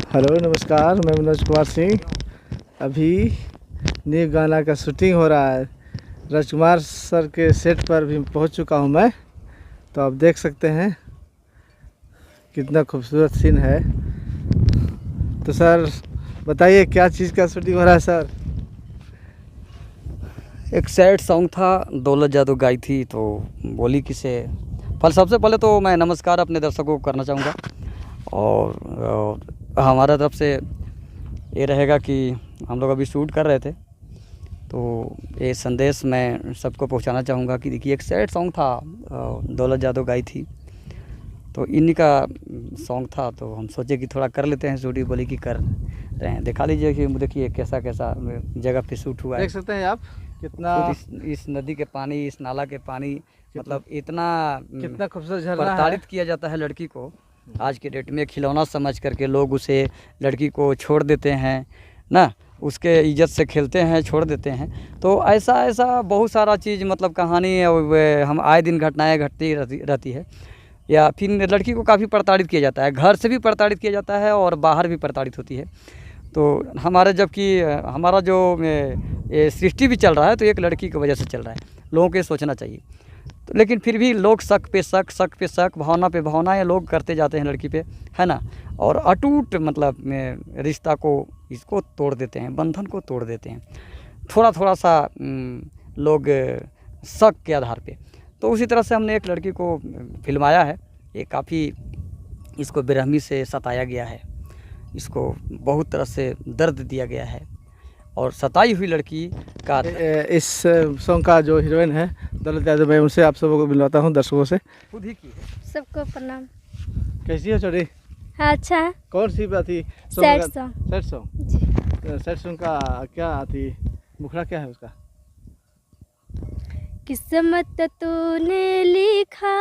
Hello नमस्कार, मैं मनोज कुमार सिंह। अभी न्यू गाना का शूटिंग हो रहा है। राजकुमार सर के सेट पर भी पहुंच चुका हूं मैं। तो आप देख सकते हैं कितना खूबसूरत सीन है। तो सर बताइए क्या चीज़ का शूटिंग हो रहा है सर? एक सैड सॉन्ग था, दौलत जादू गाई थी तो बोली किसे। सबसे पहले तो मैं नमस्कार अपने दर्शकों को करना चाहूँगा और हमारा तरफ से ये रहेगा कि हम लोग अभी शूट कर रहे थे तो ये संदेश मैं सबको पहुंचाना चाहूँगा कि देखिए एक सैड सॉन्ग था, दौलत जादू गाई थी तो इन्हीं का सॉन्ग था। तो हम सोचे कि थोड़ा कर लेते हैं शूटिंग, बोली कि कर रहे हैं। दिखा लीजिए कि देखिए कैसा कैसा जगह पे शूट हुआ है। देख सकते हैं आप कितना इस नदी के पानी, इस नाला के पानी, मतलब इतना कितना खूबसूरत झरना है। प्रताड़ित किया जाता है लड़की को आज के डेट में, खिलौना समझ करके लोग उसे, लड़की को छोड़ देते हैं ना, उसके इज्जत से खेलते हैं, छोड़ देते हैं। तो ऐसा बहुत सारा चीज़, मतलब कहानी हम आए दिन घटनाएं घटती रहती है। या फिर लड़की को काफ़ी प्रताड़ित किया जाता है, घर से भी प्रताड़ित किया जाता है और बाहर भी प्रताड़ित होती है। तो हमारा जबकि हमारा जो ये सृष्टि भी चल रहा है तो एक लड़की की वजह से चल रहा है, लोगों को सोचना चाहिए। तो लेकिन फिर भी लोग शक पे शक, भावना पे भावनाएं लोग करते जाते हैं लड़की पे, है ना। और अटूट मतलब रिश्ता को इसको तोड़ देते हैं, बंधन को तोड़ देते हैं थोड़ा सा लोग शक के आधार पे। तो उसी तरह से हमने एक लड़की को फिल्माया है। ये काफ़ी इसको बेरहमी से सताया गया है, इसको बहुत तरह से दर्द दिया गया है और सताई हुई लड़की का इस सॉन्ग का जो हीरोइन है दौलत यादव, मैं उनसे आप सबको मिलवाता हूँ, दर्शकों से। खुद ही की है। सबको प्रणाम। कैसी हो छोटी? हाँ, अच्छा है। कौन सी बात थी? Sad song. सैड सॉन्ग जी। सैड सॉन्ग का क्या थी, मुखड़ा क्या है उसका? किस्मत तूने लिखा,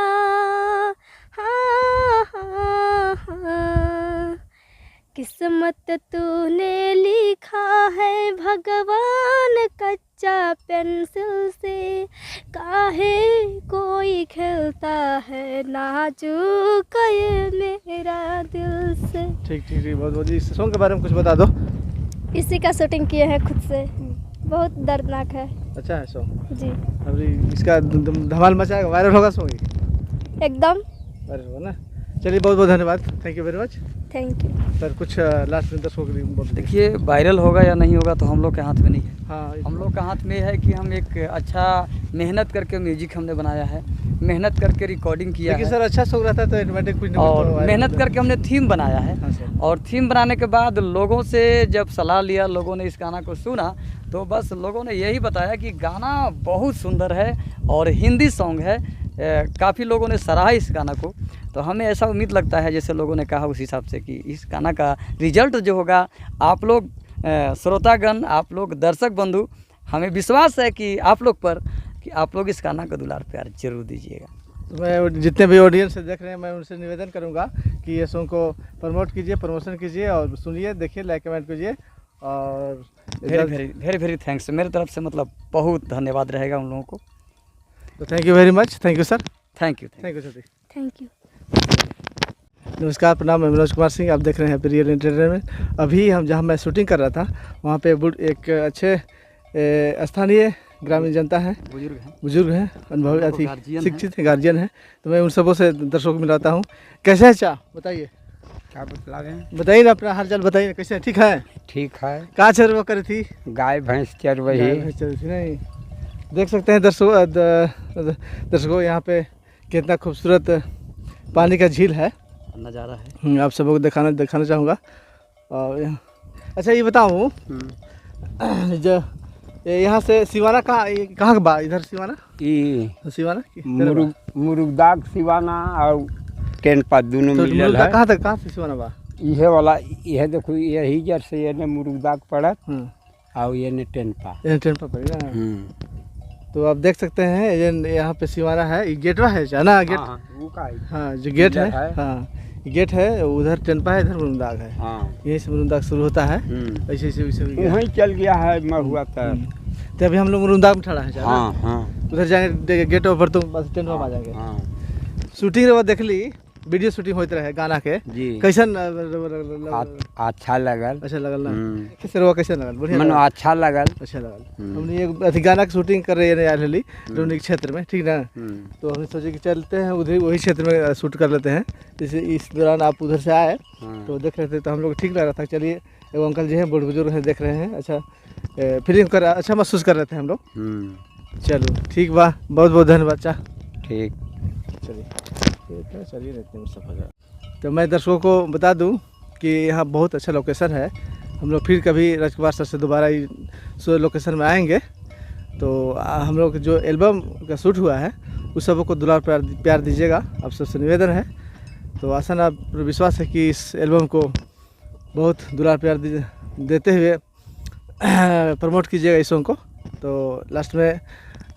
हाँ हाँ हाँ, किस्मत तूने लिखा है भगवान कच्चा पेंसिल से, काहे कोई खेलता है नाजुक ये मेरा दिल से। ठीक ठीक ठीक, बहुत बहुत। इस सॉन्ग के बारे में कुछ बता दो। इसी का शूटिंग किए हैं खुद से, बहुत दर्दनाक है। अच्छा है सॉन्ग जी अभी इसका धमाल मचाएगा, वायरल होगा सॉन्ग एकदम। वायरल होगा ना। चलिए बहुत बहुत धन्यवाद, thank you very much thank you sir. कुछ लास्ट में दर्शकों के लिए बोल दीजिए। देखिए वायरल होगा या नहीं होगा तो हम लोग के हाथ में नहीं है। हाँ, हम लोग का हाथ में है कि हम एक अच्छा मेहनत करके म्यूजिक हमने बनाया है, मेहनत करके रिकॉर्डिंग किया है। लेकिन सर अच्छा सॉन्ग रहता है तो ऑटोमेटिक कुछ ना कुछ और तो viral मेहनत होता है। करके हमने थीम बनाया है। हाँ सर। और थीम बनाने के बाद लोगों से जब सलाह लिया, लोगों ने इस गाना को सुना तो बस लोगों ने यही बताया कि गाना बहुत सुंदर है और हिंदी सॉन्ग है। काफ़ी लोगों ने सराहा इस गाना को। तो हमें ऐसा उम्मीद लगता है जैसे लोगों ने कहा उस हिसाब से कि इस गाना का रिजल्ट जो होगा, आप लोग श्रोतागण, आप लोग दर्शक बंधु, हमें विश्वास है कि आप लोग पर, कि आप लोग इस गाना का दुलार प्यार जरूर दीजिएगा। तो मैं जितने भी ऑडियंस से देख रहे हैं मैं उनसे निवेदन करूंगा कि ये सॉन्ग को प्रमोट कीजिए, प्रमोशन कीजिए और सुनिए, देखिए, लाइक कमेंट कीजिए। और वेरी थैंक्स मेरे तरफ से, मतलब बहुत धन्यवाद रहेगा उन लोगों को। तो thank you very much, thank you sir. Thank you. Thank you sir. Thank you. नमस्कार, प्रणाम, मैं मनोज कुमार सिंह, आप देख रहे हैं रियल एंटरटेनमेंट। अभी हम जहाँ मैं शूटिंग कर रहा था वहाँ पे एक अच्छे स्थानीय ग्रामीण जनता है, बुजुर्ग हैं, अनुभवी अति शिक्षित हैं, गार्जियन हैं। तो मैं उन सबों से दर्शकों को मिलाता हूँ। कैसे है चाह, बताइए। क्या बतला रहे हैं? बताइए ना अपना हाल चाल, बताइए ना, कैसे है? ठीक है। ठीक है। कहाँ चरवा करी थी? गाय भैंस चर रही। नहीं, देख सकते हैं दर्शकों यहाँ पे कितना खूबसूरत पानी का झील है, नज़ारा है। आप सबको दिखाना चाहूँगा। और अच्छा ये बताऊँ, जो यहाँ से सिवाना कहाँ का बा? इधर सिवाना मुरुगदाग सिवाना और टेनपा दोनों तो मिलल है। कहाँ से सिवाना बा? इहे वाला, यह देखो, यही जर से ये ने मुरुगदाग पड़त और ये ने टेनपा पड़ेगा। तो आप देख सकते हैं ये यहाँ पे सिवाना है, ये गेटवा है ना, गेट। हाँ जो गेट है, हाँ गेट है, उधर टेनपा है, इधर मुरुगदाग है। यहीं से मुरुगदाग शुरू होता है। ऐसे वहीं चल गया है मैं हुआ तो अभी हम लोग मुरुगदाग में खड़ा है। हाँ। उधर जाएंगे गेट पर तो बस टेनपा आ जाएंगे। शूटिंग के बाद देख ली वीडियो शूटिंग होते रहे गाना के जी कैसन अच्छा लगल। अच्छा लगल ना कैसे रहुआ कैसे लगल बढ़िया मनो लगल? अच्छा लगल। अच्छा लगल। हमने एक अथी गाना की शूटिंग कर रही है आयल हली रोनिक क्षेत्र में, ठीक ना। तो हमने सोचे कि चलते हैं उधर वही क्षेत्र में शूट कर लेते हैं। जैसे इस दौरान आप उधर से आए तो देख रहे थे तो हम लोग ठीक लग रहा था। चलिए एवं अंकल जी हैं बड़े बुजुर्ग हैं देख रहे हैं, अच्छा फीलिंग कर अच्छा महसूस कर रहे थे हम लोग। चलो ठीक बा, बहुत बहुत धन्यवाद चा। ठीक चलिए ठीक है, चलिए इतने में सब हो जाए। तो मैं दर्शकों को बता दूं कि यहाँ बहुत अच्छा लोकेशन है। हम लोग फिर कभी राजकुमार सर से दोबारा इस लोकेशन में आएंगे तो हम लोग जो एल्बम का शूट हुआ है उस सबको दुलार प्यार दीजिएगा, आप सबसे निवेदन है। तो आशा ना विश्वास है कि इस एल्बम को बहुत दुलार प्यार देते हुए प्रमोट कीजिएगा इस सॉन्ग को। तो लास्ट में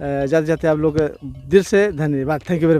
जाते जाते आप लोग दिल से धन्यवाद, थैंक यू वेरी मच।